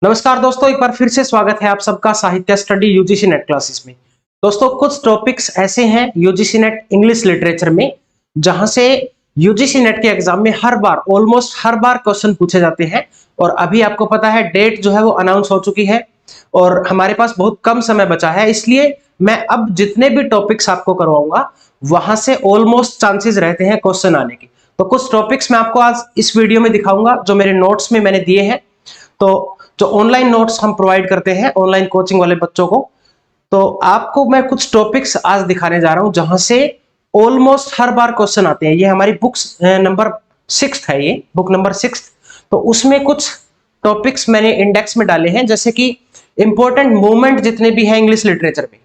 नमस्कार दोस्तों, एक बार फिर से स्वागत है आप सबका साहित्य स्टडी यूजीसी नेट क्लासेस में। दोस्तों, कुछ टॉपिक्स ऐसे हैं यूजीसी नेट इंग्लिश लिटरेचर में जहां से यूजीसी नेट के एग्जाम में ऑलमोस्ट हर बार क्वेश्चन पूछे जाते हैं। और अभी आपको पता है डेट जो है वो अनाउंस हो चुकी है और हमारे पास बहुत कम समय बचा है, इसलिए मैं अब जितने भी टॉपिक्स आपको करवाऊंगा वहां से ऑलमोस्ट चांसेस रहते हैं क्वेश्चन आने के। तो कुछ टॉपिक्स मैं आपको आज इस वीडियो में दिखाऊंगा जो मेरे नोट्स में मैंने दिए हैं। तो जो ऑनलाइन नोट्स हम प्रोवाइड करते हैं ऑनलाइन कोचिंग वाले बच्चों को, तो आपको मैं कुछ टॉपिक्स आज दिखाने जा रहा हूं जहां से ऑलमोस्ट हर बार क्वेश्चन आते हैं। ये हमारी बुक्स नंबर 6 है, ये बुक नंबर 6। तो उसमें कुछ टॉपिक्स मैंने इंडेक्स में डाले हैं, जैसे कि इंपॉर्टेंट मूवमेंट जितने भी हैं इंग्लिश लिटरेचर में,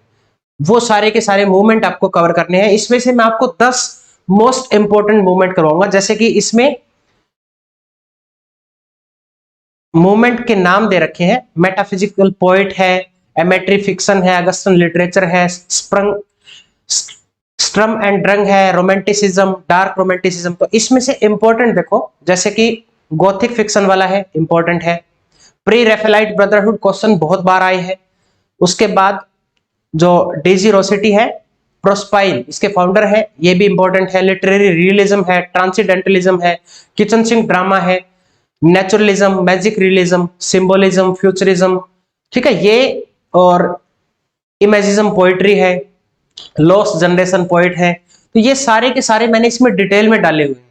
वो सारे के सारे मूवमेंट आपको कवर करने हैं। इसमें से मैं आपको 10 मोस्ट इंपॉर्टेंट मूवमेंट करवाऊंगा। जैसे कि इसमें मूवमेंट के नाम दे रखे हैं, मेटाफिजिकल पोएट है, एमेट्री फिक्शन है, अगस्टन लिटरेचर है, स्ट्रम एंड ड्रंग है, रोमांटिसिज्म, डार्क रोमांटिसिज्म। तो इसमें से इंपॉर्टेंट देखो, जैसे कि गोथिक फिक्शन वाला है, इंपॉर्टेंट है। प्री रेफेलाइट ब्रदरहुड क्वेश्चन बहुत बार आए हैं। उसके बाद जो डेजी रोसेटी है, प्रोस्पाइन इसके फाउंडर है, ये भी इंपॉर्टेंट है। लिटरेरी रियलिज्म है, ट्रांसीडेंटलिज्म है, किचन सिंक ड्रामा है, naturalism, magic realism, symbolism, futurism, ठीक है ये। और इमेजिज्म पोएट्री है, लॉस्ट जनरेशन पोएट है। तो ये सारे के सारे मैंने इसमें डिटेल में डाले हुए हैं,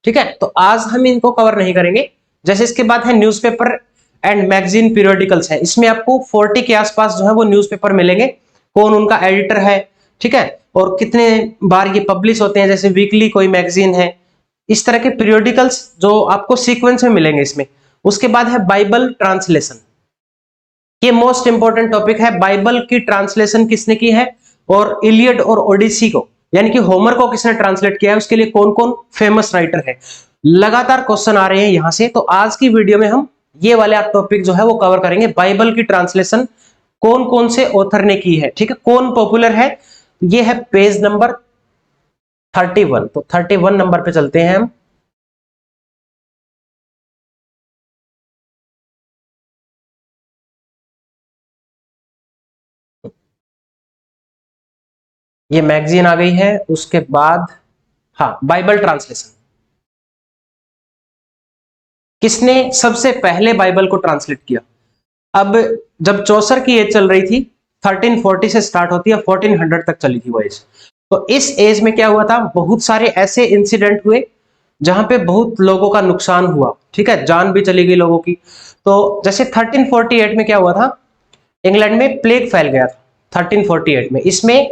ठीक है। तो आज हम इनको कवर नहीं करेंगे। जैसे इसके बाद है न्यूज़पेपर एंड मैगजीन पीरियोडिकल्स है, इसमें आपको 40 के आसपास जो है वो न्यूज़पेपर मिलेंगे, कौन उनका एडिटर है, ठीक है, और कितने बार ये पब्लिश होते हैं, जैसे वीकली कोई मैगजीन है। इस तरह के पीरियोडिकल्स जो आपको सीक्वेंस में मिलेंगे इसमें। उसके बाद है बाइबल ट्रांसलेशन, ये मोस्ट इंपॉर्टेंट टॉपिक है। बाइबल की ट्रांसलेशन किसने की है, और इलियड और ओडिसी को यानी कि होमर को किसने ट्रांसलेट किया है, उसके लिए कौन कौन फेमस राइटर है। लगातार क्वेश्चन आ रहे हैं यहां से। तो आज की वीडियो में हम ये वाले टॉपिक जो है वो कवर करेंगे। बाइबल की ट्रांसलेशन कौन कौन से ऑथर ने की है, ठीक है, कौन पॉपुलर है। ये है पेज नंबर 31। तो 31 नंबर पे चलते हैं हम। ये मैगजीन आ गई है। उसके बाद हाँ, बाइबल ट्रांसलेशन, किसने सबसे पहले बाइबल को ट्रांसलेट किया। अब जब चौसर की एज चल रही थी, 1340 से स्टार्ट होती है, 1400 तक चली थी वो एज। तो इस एज में क्या हुआ था, बहुत सारे ऐसे इंसिडेंट हुए जहां पे बहुत लोगों का नुकसान हुआ, ठीक है, जान भी चली गई लोगों की। तो जैसे 1348 में क्या हुआ था, इंग्लैंड में प्लेग फैल गया था 1348 में। इसमें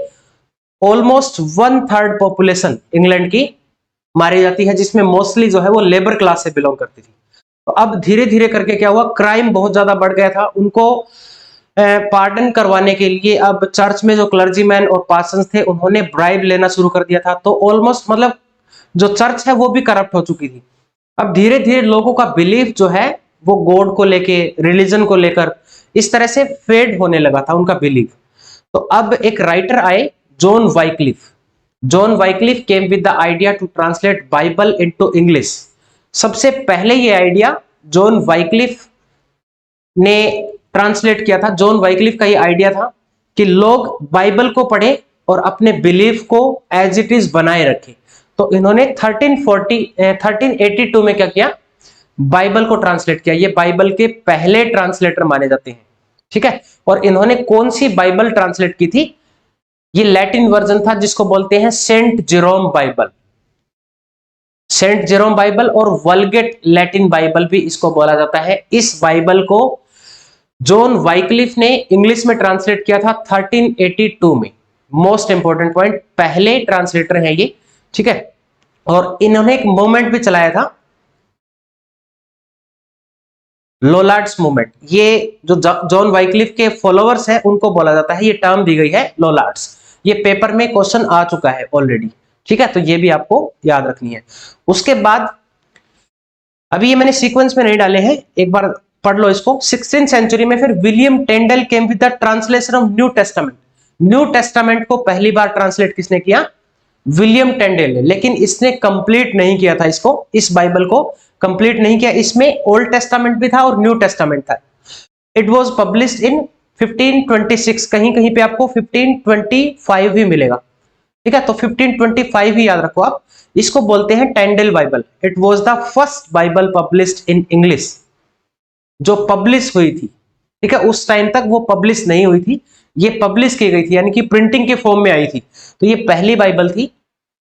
ऑलमोस्ट 1/3 पॉपुलेशन इंग्लैंड की मारी जाती है, जिसमें मोस्टली जो है वो लेबर क्लास से बिलोंग करती थी। तो अब धीरे धीरे करके क्या हुआ, क्राइम बहुत ज्यादा बढ़ गया था। उनको पार्डन करवाने के लिए अब चर्च में जो क्लर्जीमैन और पार्सन्स थे उन्होंने ब्राइब लेना शुरू कर दिया था। तो ऑलमोस्ट मतलब जो चर्च है वो भी करप्ट हो चुकी थी। अब धीरे धीरे लोगों का बिलीफ जो है वो गॉड को लेके, रिलीजन को लेकर इस तरह से फेड होने लगा था उनका बिलीफ। तो अब एक राइटर आए, John Wycliffe. John Wycliffe came with the idea to translate Bible into English. सबसे पहले ये आइडिया जॉन वाइक्लिफ ने ट्रांसलेट किया था। जॉन वाइक्लिफ का ये आइडिया था कि लोग बाइबल को पढ़े और अपने बिलीफ को एज इट इज बनाए रखें। तो इन्होंने 1382 में क्या किया, बाइबल को ट्रांसलेट किया। ये बाइबल के पहले ट्रांसलेटर माने जाते हैं, ठीक है। और इन्होंने कौन सी बाइबल ट्रांसलेट की थी, ये लैटिन वर्जन था जिसको बोलते हैं Saint Jerome Bible. Saint Jerome Bible और वल्गेट लैटिन बाइबल भी इसको बोला जाता है। इस बाइबल को जॉन वाइक्लिफ ने इंग्लिश में ट्रांसलेट किया था 1382 में। मोस्ट इंपोर्टेंट पॉइंट, पहले ट्रांसलेटर है ये, ठीक है। और इन्होंने एक मूवमेंट भी चलाया था, लोलार्ड्स मूवमेंट। ये जो जॉन वाइक्लिफ के फॉलोअर्स हैं उनको बोला जाता है, ये टर्म दी गई है लोलार्ड्स। ये पेपर में क्वेश्चन आ चुका है ऑलरेडी, ठीक है, तो ये भी आपको याद रखनी है। उसके बाद अभी ये मैंने सीक्वेंस में नहीं डाले हैं, एक बार पढ़ लो इसको। 16th सेंचुरी में फिर William Tyndale came with the translation of New Testament. New Testament को पहली बार ट्रांसलेट किसने किया, विलियम टेंडल ने। लेकिन इसने कंप्लीट नहीं किया था इसको, इस बाइबल को कंप्लीट नहीं किया। इसमें ओल्ड टेस्टामेंट भी था और न्यू टेस्टामेंट था। इट वॉज पब्लिश्ड इन 1526, कहीं कहीं पे आपको 1525 भी मिलेगा, ठीक है। तो 1525 ही याद रखो आप, इसको बोलते हैं Tyndale Bible. It was the first Bible published in English, जो पब्लिश हुई थी, ठीक है। उस टाइम तक वो पब्लिश नहीं हुई थी, ये पब्लिश की गई थी, यानी कि प्रिंटिंग के फॉर्म में आई थी। तो ये पहली बाइबल थी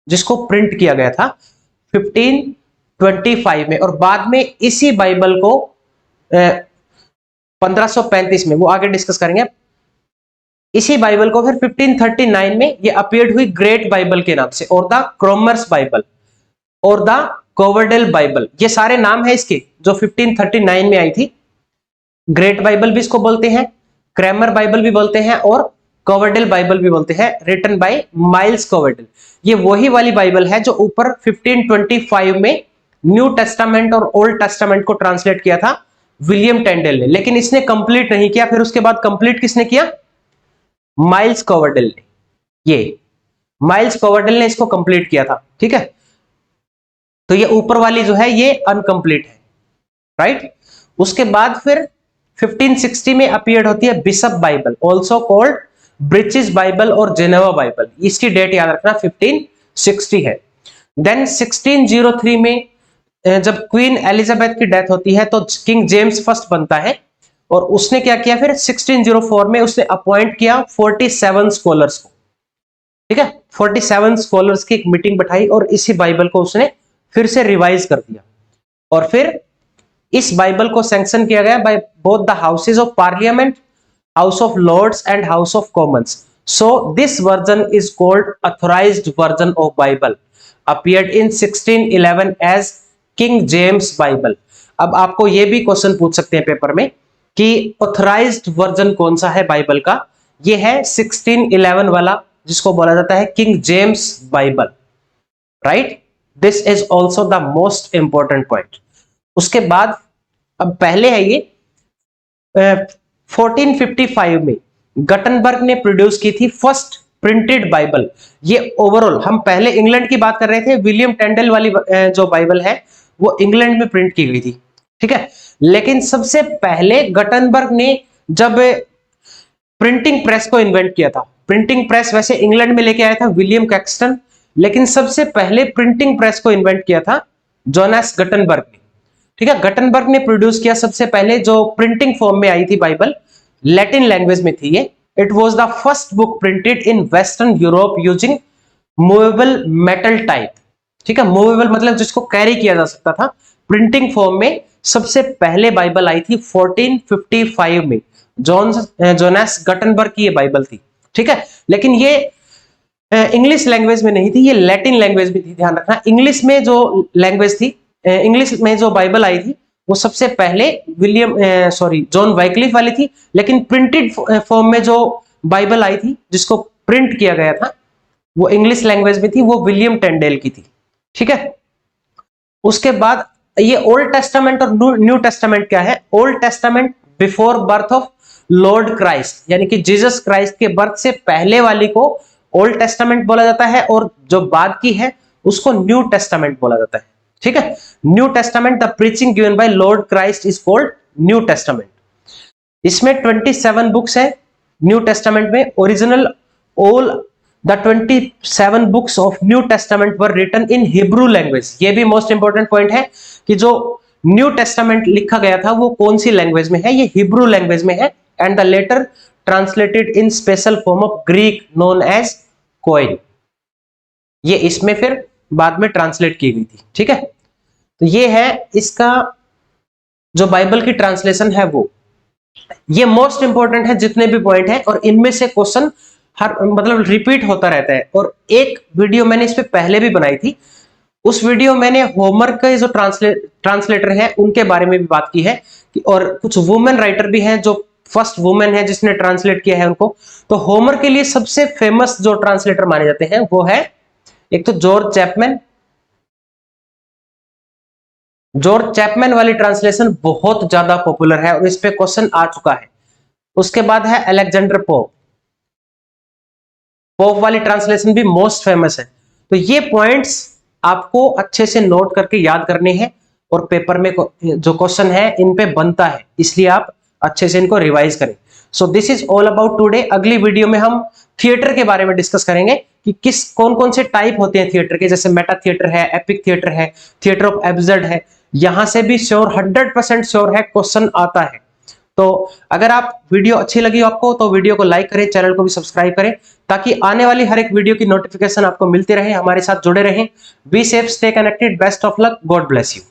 जिसको प्रिंट किया गया था 1525 में, और बाद में इसी बाइबल को 1535 में, वो आगे डिस्कस करेंगे, इसी बाइबल को फिर 1539 में ये अपीयर्ड हुई ग्रेट बाइबल के नाम से, और द क्रॉमर्स बाइबल और द कोवरडेल बाइबल, ये सारे नाम है इसके, जो 1539 में आई थी। ग्रेट बाइबल भी इसको बोलते हैं, क्रैमर बाइबल भी बोलते हैं, और कोवरडेल बाइबल भी बोलते हैं, रिटन बाय माइल्स कोवरडेल। ये वही वाली बाइबल है जो ऊपर 1525 में न्यू टेस्टामेंट और ओल्ड टेस्टामेंट को ट्रांसलेट किया था विलियम टेंडेल ने, लेकिन इसने कंप्लीट नहीं किया। फिर उसके बाद कंप्लीट किसने किया? माइल्स कोवरडेल ने। ये माइल्स कोवरडेल ने इसको कंप्लीट किया था, ठीक है। तो ये ऊपर वाली जो है ये अनकंप्लीट है, राइट। उसके बाद फिर 1560 में अपीयर्ड होती है bishop Bible, also called British Bible और जेनेवा बाइबल। इसकी डेट याद रखना 1560 है। देन 1603 में जब क्वीन एलिजाबेथ की डेथ होती है तो किंग जेम्स फर्स्ट बनता है, और उसने क्या किया फिर 1604 में उसने अपॉइंट किया 47 स्कॉलर्स को, ठीक है। 47 स्कॉलर्स की एक मीटिंग बैठाई और इसी बाइबल को उसने फिर से रिवाइज कर दिया, और फिर इस बाइबल को सैंक्शन किया गया by both the houses of parliament, House of Lords and House of Commons. So this version is called authorised version of Bible, appeared in 1611 as King James Bible. अब आपको यह भी क्वेश्चन पूछ सकते हैं पेपर में कि ऑथराइज्ड वर्जन कौन सा है बाइबल का? ये है 1611 वाला, जिसको बोला जाता है king James Bible, right. This is also the most important point. उसके बाद अब पहले है ये 1455 में गटनबर्ग ने प्रोड्यूस की थी फर्स्ट प्रिंटेड बाइबल। ये ओवरऑल, हम पहले इंग्लैंड की बात कर रहे थे, विलियम टेंडल वाली जो बाइबल है वो इंग्लैंड में प्रिंट की गई थी, ठीक है। लेकिन सबसे पहले गटनबर्ग ने जब प्रिंटिंग प्रेस को इन्वेंट किया था, प्रिंटिंग प्रेस वैसे इंग्लैंड में लेके आया था विलियम कैक्सटन, लेकिन सबसे पहले प्रिंटिंग प्रेस को इन्वेंट किया था जोनास गटनबर्ग ने, ठीक है। गटनबर्ग ने प्रोड्यूस किया सबसे पहले जो प्रिंटिंग फॉर्म में आई थी बाइबल, लैटिन लैंग्वेज में थी ये। It was the first book printed in western Europe using movable metal type, ठीक है। मूवेबल मतलब जिसको कैरी किया जा सकता था। प्रिंटिंग फॉर्म में सबसे पहले बाइबल आई थी 1455 में, जोनास गटनबर्ग की ये बाइबल थी, ठीक है। लेकिन ये इंग्लिश लैंग्वेज में नहीं थी, ये लैटिन लैंग्वेज में थी, ध्यान रखना। इंग्लिश में जो लैंग्वेज थी, इंग्लिश में जो बाइबल आई थी वो सबसे पहले जॉन वाइक्लिफ वाली थी, लेकिन प्रिंटेड फॉर्म में जो बाइबल आई थी जिसको प्रिंट किया गया था वो इंग्लिश लैंग्वेज में थी, वो विलियम टेंडेल की थी, ठीक है। उसके बाद ये ओल्ड टेस्टामेंट और न्यू टेस्टामेंट क्या है? Old testament before birth of Lord Christ, यानी कि जीसस क्राइस्ट के बर्थ से पहले वाली को ओल्ड टेस्टामेंट बोला जाता है, और जो बाद की है उसको न्यू टेस्टामेंट बोला जाता है, ठीक है। New Testament, the preaching given by Lord Christ is called New Testament. इसमें 27 बुक्स है न्यू टेस्टामेंट में। Original all the 27 books of New Testament were written in Hebrew language. ये भी मोस्ट इंपोर्टेंट पॉइंट है कि जो न्यू टेस्टामेंट लिखा गया था वो कौन सी लैंग्वेज में है? ये हिब्रू लैंग्वेज में है। And the later translated in special form of Greek known as Koine. ये इसमें फिर बाद में ट्रांसलेट की गई थी, ठीक है। तो ये है इसका जो बाइबल की ट्रांसलेशन है वो। ये मोस्ट इंपोर्टेंट है जितने भी पॉइंट है, और इनमें से क्वेश्चन हर मतलब रिपीट होता रहता है। और एक वीडियो मैंने इस पे पहले भी बनाई थी, उस वीडियो मैंने होमर के जो ट्रांसलेटर हैं उनके बारे में भी बात की है, और कुछ वुमेन राइटर भी हैं जो फर्स्ट वुमेन है जिसने ट्रांसलेट किया है उनको। तो होमर के लिए सबसे फेमस जो ट्रांसलेटर माने जाते हैं वो है एक तो जॉर्ज चैपमैन। जॉर्ज चैपमैन वाली ट्रांसलेशन बहुत ज्यादा पॉपुलर है और इस पे क्वेश्चन आ चुका है। उसके बाद है अलेक्जेंडर पोप। पोप वाली ट्रांसलेशन भी मोस्ट फेमस है। तो ये पॉइंट्स आपको अच्छे से नोट करके याद करने हैं, और पेपर में जो क्वेश्चन है इन पे बनता है, इसलिए आप अच्छे से इनको रिवाइज करें। So this is all about today. अगली वीडियो में हम थिएटर के बारे में डिस्कस करेंगे कि कौन कौन से टाइप होते हैं थिएटर के, जैसे मेटा थिएटर है, एपिक थिएटर है, थिएटर ऑफ एब्सर्ड है। यहां से भी श्योर 100% श्योर है क्वेश्चन आता है। तो अगर आप वीडियो अच्छी लगी आपको तो वीडियो को लाइक करें, चैनल को भी सब्सक्राइब करें, ताकि आने वाली हर एक वीडियो की नोटिफिकेशन आपको मिलती रहे। हमारे साथ जुड़े रहें। Be safe, stay connected, best of luck, God bless you.